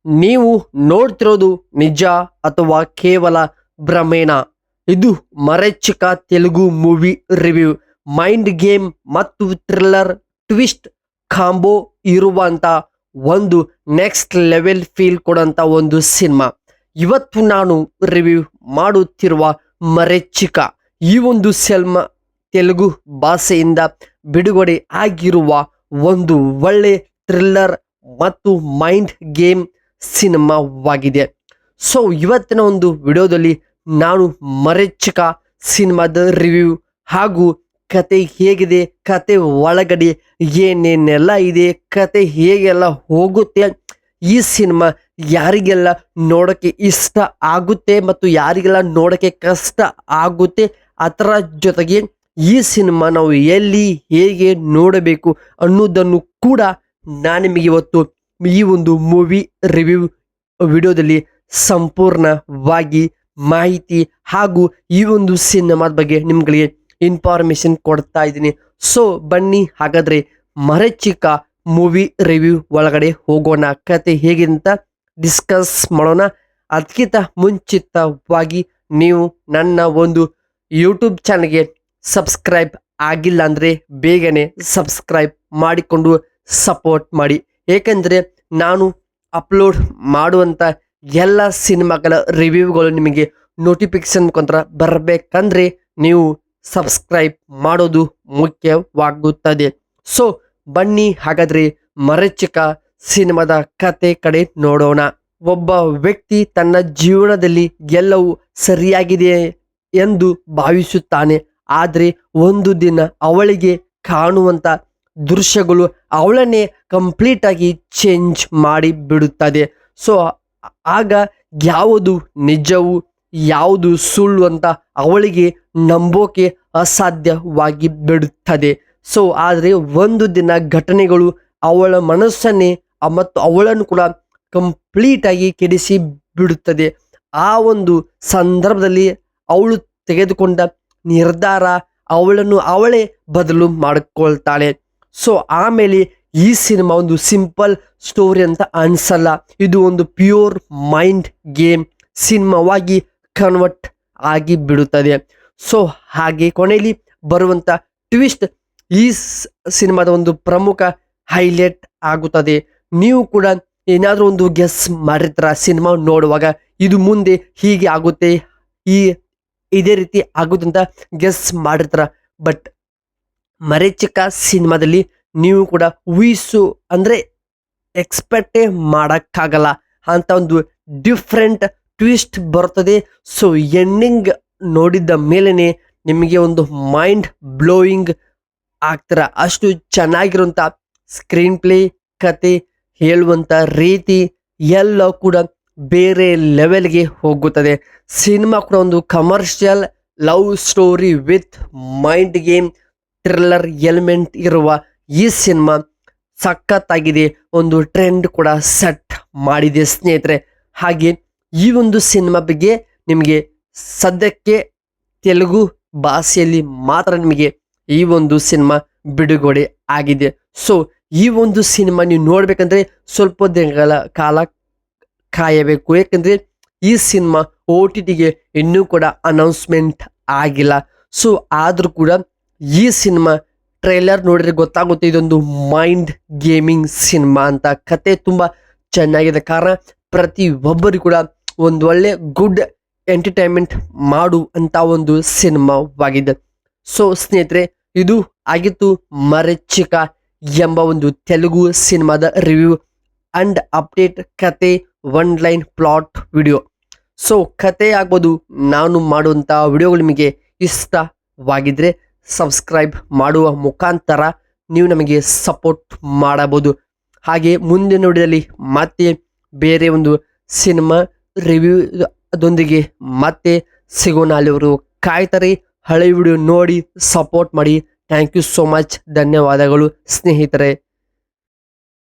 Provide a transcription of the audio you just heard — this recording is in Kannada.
ನೀವು ನೋಡ್ತಿರೋದು ನಿಜ ಅಥವಾ ಕೇವಲ ಭ್ರಮೇನ? ಇದು ಮರೀಚಿಕ Telugu movie review. Mind game ಮತ್ತು ಥ್ರಿಲ್ಲರ್ ಟ್ವಿಸ್ಟ್ ಕಾಂಬೋ ಇರುವಂತ ಒಂದು ನೆಕ್ಸ್ಟ್ ಲೆವೆಲ್ ಫೀಲ್ ಕೊಡಂತ ಒಂದು ಸಿನಿಮಾ. ಇವತ್ತು ನಾನು ರಿವ್ಯೂ ಮಾಡುತ್ತಿರುವ ಮರೀಚಿಕ ಈ ಒಂದು ಸಿನಿಮಾ ತೆಲುಗು ಭಾಷೆಯಿಂದ ಬಿಡುಗಡೆ ಆಗಿರುವ ಒಂದು ಒಳ್ಳೆ ಥ್ರಿಲ್ಲರ್ ಮತ್ತು ಮೈಂಡ್ ಗೇಮ್ ಸಿನಿಮಾವಾಗಿದೆ. ಸೊ ಇವತ್ತಿನ ಒಂದು ವಿಡಿಯೋದಲ್ಲಿ ನಾನು ಮರೀಚಿಕ ಸಿನಿಮಾದ ರಿವ್ಯೂ ಹಾಗೂ ಕತೆ ಹೇಗಿದೆ, ಕತೆ ಒಳಗಡೆ ಏನೇನೆಲ್ಲ ಇದೆ, ಕತೆ ಹೇಗೆಲ್ಲ ಹೋಗುತ್ತೆ, ಈ ಸಿನಿಮಾ ಯಾರಿಗೆಲ್ಲ ನೋಡೋಕ್ಕೆ ಇಷ್ಟ ಆಗುತ್ತೆ ಮತ್ತು ಯಾರಿಗೆಲ್ಲ ನೋಡೋಕ್ಕೆ ಕಷ್ಟ ಆಗುತ್ತೆ, ಅದರ ಜೊತೆಗೆ ಈ ಸಿನಿಮಾ ನಾವು ಎಲ್ಲಿ ಹೇಗೆ ನೋಡಬೇಕು ಅನ್ನೋದನ್ನು ಕೂಡ ನಾನು ನಿಮಗೆ ಇವತ್ತು ಈ ಒಂದು ಮೂವಿ ರಿವ್ಯೂ ವಿಡಿಯೋದಲ್ಲಿ ಸಂಪೂರ್ಣವಾಗಿ ಮಾಹಿತಿ ಹಾಗೂ ಈ ಒಂದು ಸಿನಿಮಾದ ಬಗ್ಗೆ ನಿಮ್ಗಳಿಗೆ ಇನ್ಫಾರ್ಮೇಶನ್ ಕೊಡ್ತಾ ಇದ್ದೀನಿ. ಸೊ ಬನ್ನಿ ಹಾಗಾದ್ರೆ ಮರೀಚಿಕ ಮೂವಿ ರಿವ್ಯೂ ಒಳಗಡೆ ಹೋಗೋಣ. ಕತೆ ಹೇಗೆ ಅಂತ ಡಿಸ್ಕಸ್ ಮಾಡೋಣ. ಅದಕ್ಕಿಂತ ಮುಂಚಿತವಾಗಿ ನೀವು ನನ್ನ ಒಂದು ಯೂಟ್ಯೂಬ್ ಚಾನಲ್ಗೆ ಸಬ್ಸ್ಕ್ರೈಬ್ ಆಗಿಲ್ಲ ಅಂದರೆ ಬೇಗನೆ ಸಬ್ಸ್ಕ್ರೈಬ್ ಮಾಡಿಕೊಂಡು ಸಪೋರ್ಟ್ ಮಾಡಿ. ಏಕೆಂದರೆ ನಾನು ಅಪ್ಲೋಡ್ ಮಾಡುವಂಥ ಎಲ್ಲ ಸಿನಿಮಾಗಳ ರಿವ್ಯೂಗಳು ನಿಮಗೆ ನೋಟಿಫಿಕೇಶನ್ ಮುಖಾಂತರ ಬರಬೇಕಂದ್ರೆ ನೀವು ಸಬ್ಸ್ಕ್ರೈಬ್ ಮಾಡೋದು ಮುಖ್ಯವಾಗುತ್ತದೆ. ಸೊ ಬನ್ನಿ ಹಾಗಾದರೆ ಮರೀಚಿಕ ಸಿನಿಮಾದ ಕತೆ ಕಡೆ ನೋಡೋಣ. ಒಬ್ಬ ವ್ಯಕ್ತಿ ತನ್ನ ಜೀವನದಲ್ಲಿ ಎಲ್ಲವೂ ಸರಿಯಾಗಿದೆ ಎಂದು ಭಾವಿಸುತ್ತಾನೆ. ಆದರೆ ಒಂದು ದಿನ ಅವಳಿಗೆ ಕಾಣುವಂಥ ದೃಶ್ಯಗಳು ಅವಳನ್ನೇ ಕಂಪ್ಲೀಟ್ ಆಗಿ ಚೇಂಜ್ ಮಾಡಿ ಬಿಡುತ್ತದೆ. ಸೊ ಆಗ ಯಾವುದು ನಿಜವು ಯಾವುದು ಸುಳ್ಳು ಅಂತ ಅವಳಿಗೆ ನಂಬೋಕೆ ಅಸಾಧ್ಯವಾಗಿ ಬಿಡುತ್ತದೆ. ಸೊ ಆದರೆ ಒಂದು ದಿನ ಘಟನೆಗಳು ಅವಳ ಮನಸ್ಸನ್ನೇ ಮತ್ತು ಅವಳನ್ನು ಕೂಡ ಕಂಪ್ಲೀಟ್ ಆಗಿ ಕೆಡಿಸಿ ಬಿಡುತ್ತದೆ. ಆ ಒಂದು ಸಂದರ್ಭದಲ್ಲಿ ಅವಳು ತೆಗೆದುಕೊಂಡ ನಿರ್ಧಾರ ಅವಳನ್ನು ಅವಳೇ ಬದಲು ಮಾಡಿಕೊಳ್ತಾಳೆ. ಸೊ ಆಮೇಲೆ ಈ ಸಿನಿಮಾ ಒಂದು ಸಿಂಪಲ್ ಸ್ಟೋರಿ ಅಂತ ಅನ್ಸಲ್ಲ, ಇದು ಒಂದು ಪ್ಯೂರ್ ಮೈಂಡ್ ಗೇಮ್ ಸಿನಿಮಾವಾಗಿ ಕನ್ವರ್ಟ್ ಆಗಿ ಬಿಡುತ್ತದೆ. ಸೊ ಹಾಗೆ ಕೊನೆಯಲ್ಲಿ ಬರುವಂಥ ಟ್ವಿಸ್ಟ್ ಈ ಸಿನಿಮಾದ ಒಂದು ಪ್ರಮುಖ ಹೈಲೈಟ್ ಆಗುತ್ತದೆ. ನೀವು ಕೂಡ ಏನಾದರೂ ಒಂದು ಗೆಸ್ ಮಾಡಿರ್ತೀರ ಸಿನಿಮಾ ನೋಡುವಾಗ, ಇದು ಮುಂದೆ ಹೀಗೆ ಆಗುತ್ತೆ, ಇದೇ ರೀತಿ ಆಗುತ್ತೆ ಅಂತ ಗೆಸ್ ಮಾಡಿರ್ತಾರ. ಬಟ್ ಮರೀಚಿಕ ಸಿನಿಮಾದಲ್ಲಿ ನೀವು ಕೂಡ ಊಹಿಸು ಅಂದರೆ ಎಕ್ಸ್ಪೆಕ್ಟೇ ಮಾಡೋಕ್ಕಾಗಲ್ಲ ಅಂತ ಒಂದು ಡಿಫ್ರೆಂಟ್ ಟ್ವಿಸ್ಟ್ ಬರ್ತದೆ. ಸೊ ಎಂಡಿಂಗ್ ನೋಡಿದ ಮೇಲೇ ನಿಮಗೆ ಒಂದು ಮೈಂಡ್ ಬ್ಲೋಯಿಂಗ್ ಆಗ್ತೀರ. ಅಷ್ಟು ಚೆನ್ನಾಗಿರುವಂಥ ಸ್ಕ್ರೀನ್ ಪ್ಲೇ, ಕತೆ ಹೇಳುವಂಥ ರೀತಿ ಎಲ್ಲ ಕೂಡ ಬೇರೆ ಲೆವೆಲ್ಗೆ ಹೋಗುತ್ತದೆ. ಸಿನಿಮಾ ಕೂಡ ಒಂದು commercial love story with mind game thriller element ಇರುವ ಈ ಸಿನಿಮಾ ಸಖತ್ತಾಗಿದೆ. ಒಂದು ಟ್ರೆಂಡ್ ಕೂಡ ಸೆಟ್ ಮಾಡಿದೆ ಸ್ನೇಹಿತರೆ. ಹಾಗೆ ಈ ಒಂದು ಸಿನಿಮಾ ಬಗ್ಗೆ ನಿಮಗೆ ಸದ್ಯಕ್ಕೆ ತೆಲುಗು ಭಾಷೆಯಲ್ಲಿ ಮಾತ್ರ ನಿಮಗೆ ಈ ಒಂದು ಸಿನಿಮಾ ಬಿಡುಗಡೆ ಆಗಿದೆ. ಸೊ ಈ ಒಂದು ಸಿನಿಮಾ ನೀವು ನೋಡ್ಬೇಕಂದ್ರೆ ಸ್ವಲ್ಪ ದಿನಗಳ ಕಾಲ ಕಾಯಬೇಕು. ಯಾಕಂದ್ರೆ ಈ ಸಿನಿಮಾ OTTಗೆ ಇನ್ನೂ ಕೂಡ ಅನೌನ್ಸ್ಮೆಂಟ್ ಆಗಿಲ್ಲ. ಸೊ ಆದರೂ ಕೂಡ ಈ ಸಿನಿಮಾ ಟ್ರೈಲರ್ ನೋಡಿದ್ರೆ ಗೊತ್ತಾಗುತ್ತೆ ಇದೊಂದು ಮೈಂಡ್ ಗೇಮಿಂಗ್ ಸಿನಿಮಾ ಅಂತ. ಕತೆ ತುಂಬ ಚೆನ್ನಾಗಿದೆ, ಕಾರಣ ಪ್ರತಿಯೊಬ್ಬರಿಗೂ ಕೂಡ ಒಂದು ಒಳ್ಳೆ ಗುಡ್ ಎಂಟರ್ಟೈನ್ಮೆಂಟ್ ಮಾಡುವಂಥ ಒಂದು ಸಿನಿಮಾವಾಗಿದೆ. ಸೊ ಸ್ನೇಹಿತರೆ, ಇದು ಆಗಿತ್ತು ಮರೀಚಿಕ ಎಂಬ ಒಂದು ತೆಲುಗು ಸಿನಿಮಾದ ರಿವ್ಯೂ ಅಂಡ್ ಅಪ್ಡೇಟ್ ಕತೆ one line plot video. So ಕತೆ ಆಗ್ಬೋದು ನಾನು ಮಾಡುವಂಥ ವಿಡಿಯೋಗಳು ನಿಮಗೆ ಇಷ್ಟವಾಗಿದ್ದರೆ ಸಬ್ಸ್ಕ್ರೈಬ್ ಮಾಡುವ ಮುಖಾಂತರ ನೀವು ನಮಗೆ ಸಪೋರ್ಟ್ ಮಾಡಬಹುದು. ಹಾಗೆ ಮುಂದಿನ ವಿಡಿಯೋದಲ್ಲಿ ಮತ್ತೆ ಬೇರೆ ಒಂದು ಸಿನಿಮಾ ರಿವ್ಯೂ ಅದೊಂದಿಗೆ ಮತ್ತೆ ಸಿಗೋಣ. ಅಲ್ಲಿವರು ಕಾಯ್ತಾರೆ. ಹಳೆ ವಿಡಿಯೋ ನೋಡಿ ಸಪೋರ್ಟ್ ಮಾಡಿ. Thank you so much. ಧನ್ಯವಾದಗಳು ಸ್ನೇಹಿತರೆ.